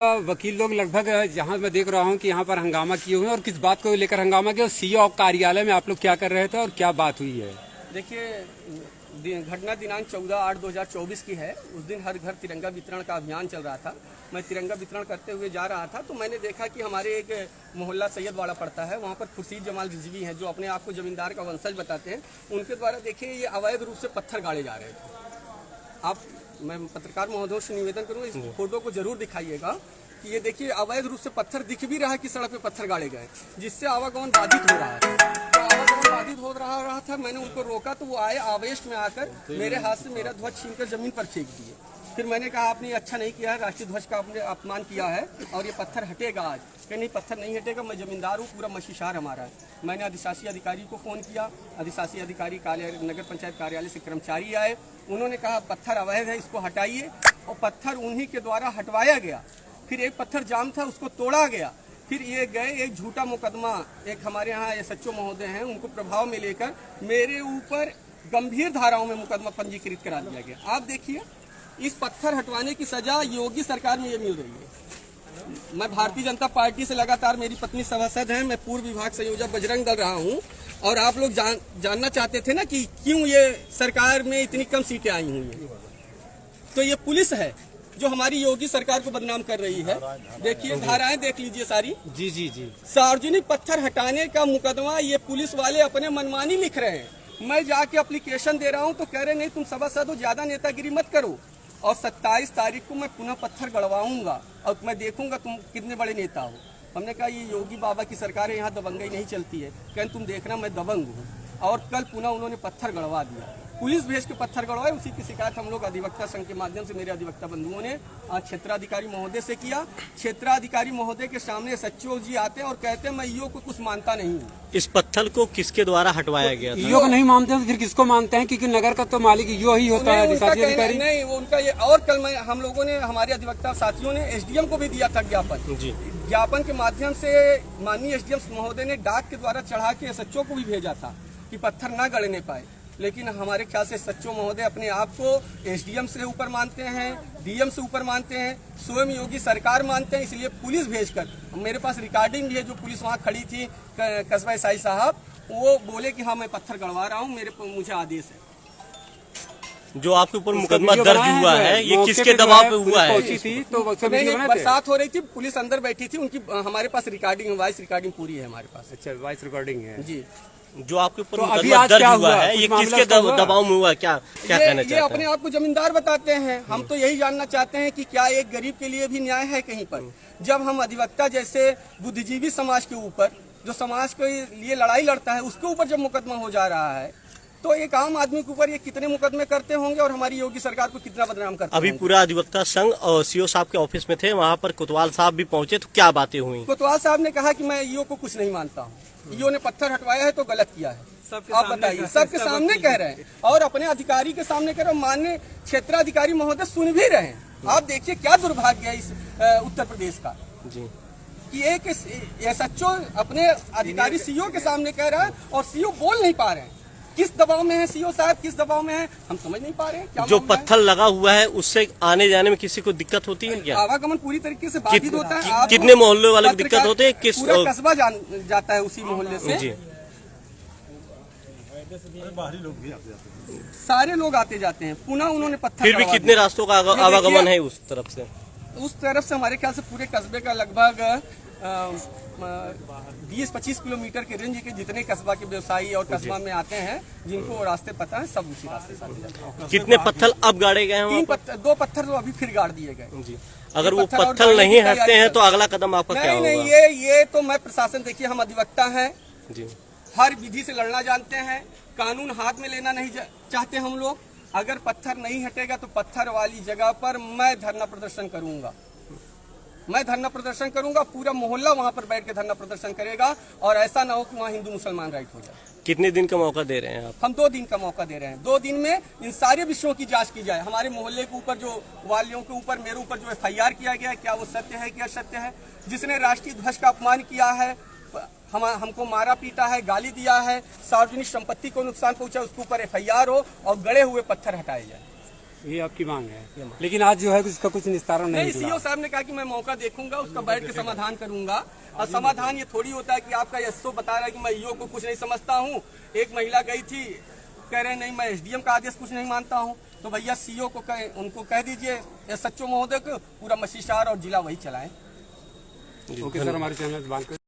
वकील लोग लगभग जहां मैं देख रहा हूं कि यहां पर हंगामा किए हुए हैं और किस बात को लेकर हंगामा किया, सीओ कार्यालय में आप लोग क्या कर रहे थे और क्या बात हुई है? देखिए, घटना दिनांक 14/8/2024 की है। उस दिन हर घर तिरंगा वितरण का अभियान चल रहा था। मैं तिरंगा वितरण करते हुए जा रहा था तो मैंने देखा कि हमारे एक मोहल्ला सैयदवाड़ा पड़ता है, वहाँ पर खुर्शीद जमाल रिजवी हैं जो अपने आप को जमींदार का वंशज बताते हैं। उनके द्वारा देखिए ये अवैध रूप से पत्थर गाड़े जा रहे थे। मैं पत्रकार महोदय से निवेदन करूँगा, इस फोटो को जरूर दिखाइएगा कि ये देखिए अवैध रूप से पत्थर दिख भी रहा है कि सड़क पे पत्थर गाड़े गए, जिससे आवागमन बाधित हो रहा है। तो आवागमन बाधित हो रहा था। मैंने उनको रोका तो वो आए, आवेश में आकर मेरे हाथ से मेरा ध्वज छीनकर जमीन पर फेंक दिए। फिर मैंने कहा आपने अच्छा नहीं किया है, राष्ट्रीय ध्वज का आपने अपमान किया है और ये पत्थर हटेगा आज। कि नहीं, पत्थर नहीं हटेगा, मैं जमींदार हूँ, पूरा मशीशार हमारा है। मैंने अधिशासी अधिकारी को फ़ोन किया, अधिशासी अधिकारी कार्यालय नगर पंचायत कार्यालय से कर्मचारी आए, उन्होंने कहा पत्थर अवैध है, इसको हटाइए, और पत्थर उन्हीं के द्वारा हटवाया गया। फिर एक पत्थर जाम था, उसको तोड़ा गया। फिर ये गए एक झूठा मुकदमा, एक हमारे यहाँ एसएचओ महोदय हैं, उनको प्रभाव में लेकर मेरे ऊपर गंभीर धाराओं में मुकदमा पंजीकृत करा दिया गया। आप देखिए, इस पत्थर हटवाने की सजा योगी सरकार में ये मिल रही है। मैं भारतीय जनता पार्टी से लगातार, मेरी पत्नी सभासद हैं, मैं पूर्व विभाग संयोजक बजरंग दल रहा हूं, और आप लोग जानना चाहते थे ना कि क्यों ये सरकार में इतनी कम सीटें आई हुई हैं। तो ये पुलिस है जो हमारी योगी सरकार को बदनाम कर रही है। देखिए धाराएं देख लीजिए सारी। जी जी जी। सार्वजनिक पत्थर हटाने का मुकदमा ये पुलिस वाले अपने मनमानी लिख रहे हैं। मैं जाके एप्लीकेशन दे रहा हूं तो कह रहे नहीं तुम सभासद हो, ज्यादा नेतागिरी मत करो, और 27 तारीख को मैं पुनः पत्थर गड़वाऊंगा और मैं देखूंगा तुम कितने बड़े नेता हो। हमने कहा ये योगी बाबा की सरकार है, यहाँ दबंगई नहीं चलती है। कहें तुम देखना मैं दबंग हूँ, और कल पुनः उन्होंने पत्थर गड़वा दिया, पुलिस भेज के पत्थर गड़वाए। उसी की शिकायत हम लोग अधिवक्ता संघ के माध्यम से मेरे अधिवक्ता बंधुओं ने आज क्षेत्राधिकारी महोदय से किया। क्षेत्राधिकारी महोदय के सामने सचिव जी आते हैं और कहते हैं मैं ईओ को कुछ मानता नहीं हूँ। इस पत्थर को किसके द्वारा हटवाया गया था? ईओ को नहीं मानते तो फिर किसको मानते हैं? क्योंकि नगर का तो मालिक ईओ ही होता है, अधिशासी अधिकारी नहीं, वो उनका ये। और कल हम लोगों ने, हमारे अधिवक्ता साथियों ने एसडीएम को भी दिया था ज्ञापन। ज्ञापन के माध्यम से माननीय एसडीएम महोदय ने डाक के द्वारा चढ़ा के एसएचओ को भी भेजा था कि पत्थर ना गड़ने पाए। लेकिन हमारे ख्याल से सचिव महोदय अपने आप को एसडीएम से ऊपर मानते हैं, डीएम से ऊपर मानते हैं, स्वयं योगी सरकार मानते हैं। इसलिए पुलिस भेजकर, मेरे पास रिकॉर्डिंग भी है, जो पुलिस वहाँ खड़ी थी, कस्बा ईसाई साहब, वो बोले कि हाँ मैं पत्थर गड़वा रहा हूँ, मुझे आदेश है। जो आपके ऊपर मुकदमा दर्ज हुआ है, ये किसके दबाव पे हुआ है? तो बरसात हो रही थी, पुलिस अंदर बैठी थी, उनकी हमारे पास रिकॉर्डिंग, वॉइस रिकॉर्डिंग पूरी है हमारे पास। अच्छा, वॉइस रिकॉर्डिंग है जी। जो आपके ऊपर मुकदमा दर्ज हुआ है, ये किसके दबाव में हुआ? क्या कहना चाहते हैं? ये अपने आप को जमींदार बताते हैं। हम तो यही जानना चाहते हैं कि क्या एक गरीब के लिए भी न्याय है कहीं पर? जब हम अधिवक्ता जैसे बुद्धिजीवी समाज के ऊपर, जो समाज के लिए लड़ाई लड़ता है, उसके ऊपर जब मुकदमा हो जा रहा है, तो एक आम आदमी के ऊपर ये कितने मुकदमे करते होंगे और हमारी योगी सरकार को कितना बदनाम करते अभी होंगे। पूरा अधिवक्ता संघ और सीओ साहब के ऑफिस में थे, वहाँ पर कोतवाल साहब भी पहुंचे, तो क्या बातें हुई? कोतवाल साहब ने कहा कि मैं ईओ को कुछ नहीं मानता हूँ, ईओ ने पत्थर हटवाया है तो गलत किया है। आप बताइए, सबके सामने कह रहे हैं और अपने अधिकारी के सामने कह रहे हैं। माननीय क्षेत्राधिकारी महोदय सुन भी रहे हैं। आप देखिए क्या दुर्भाग्य है इस उत्तर प्रदेश का जी, कि एक एसएचओ अपने अधिकारी सीओ के सामने कह रहा है और सीओ बोल नहीं पा रहे हैं। किस दबाव में है सीओ साहब, किस दबाव में है हम समझ नहीं पा रहे हैं। क्या जो पत्थर लगा हुआ है उससे आने जाने में किसी को दिक्कत होती है क्या? आवागमन पूरी तरीके से बाधित होता है। कितने मोहल्ले वाले को दिक्कत होती है? किस पूरा कस्बा जाता है उसी मोहल्ले से जी। बाहरी लोग भी आते जाते हैं, सारे लोग आते जाते हैं। पुनः उन्होंने पत्थर, फिर भी कितने रास्तों का आवागमन है उस तरफ से? उस तरफ से हमारे ख्याल से पूरे कस्बे का लगभग 20-25 किलोमीटर के रेंज के जितने कस्बा के व्यवसायी और कस्बा में आते हैं, जिनको रास्ते पता है, सब उसी रास्ते से आते जाते हैं। कितने पत्थर अब गाड़े गए हैं? 2 पत्थर तो अभी फिर गाड़ दिए गए जी। अगर वो पत्थर नहीं हटते हैं तो अगला कदम आपका क्या होगा? नहीं, ये तो मैं प्रशासन, देखिए हम अधिवक्ता हैं जी, हर विधि से लड़ना जानते हैं, कानून हाथ में लेना नहीं चाहते हम लोग। अगर पत्थर नहीं हटेगा तो पत्थर वाली जगह पर मैं धरना प्रदर्शन करूंगा, मैं धरना प्रदर्शन करूंगा। पूरा मोहल्ला वहां पर बैठ के धरना प्रदर्शन करेगा, और ऐसा ना हो कि वहां हिंदू मुसलमान राइट हो जाए। कितने दिन का मौका दे रहे हैं आप? हम 2 दिन का मौका दे रहे हैं। 2 दिन में इन सारे विषयों की जांच की जाए। हमारे मोहल्ले के ऊपर, जो वालियों के ऊपर, मेरे ऊपर जो FIR किया गया है, क्या वो सत्य है कि असत्य है? जिसने राष्ट्रीय ध्वज का अपमान किया है, हमको मारा पीटा है, गाली दिया है, सार्वजनिक संपत्ति को नुकसान पहुंचा, उसके ऊपर FIR हो और गड़े हुए पत्थर हटाए जाए। ये आपकी मांग है, लेकिन आज जो है इसका कुछ निस्तारण नहीं नहीं, निकला। सीओ साहब ने कहा कि मैं मौका देखूंगा, उसका बैठ के समाधान करूंगा। और समाधान ये थोड़ी होता है कि आपका एसओ बता रहा है कि मैं ईओ को कुछ नहीं समझता हूँ। एक महिला गई थी, कह रहे नहीं मैं एसडीएम का आदेश कुछ नहीं मानता हूँ। तो भैया सीओ को उनको कह दीजिए, एसएचओ महोदय को, पूरा मछली शहर और जिला वही चलाएं। ओके सर, हमारे चैनल बात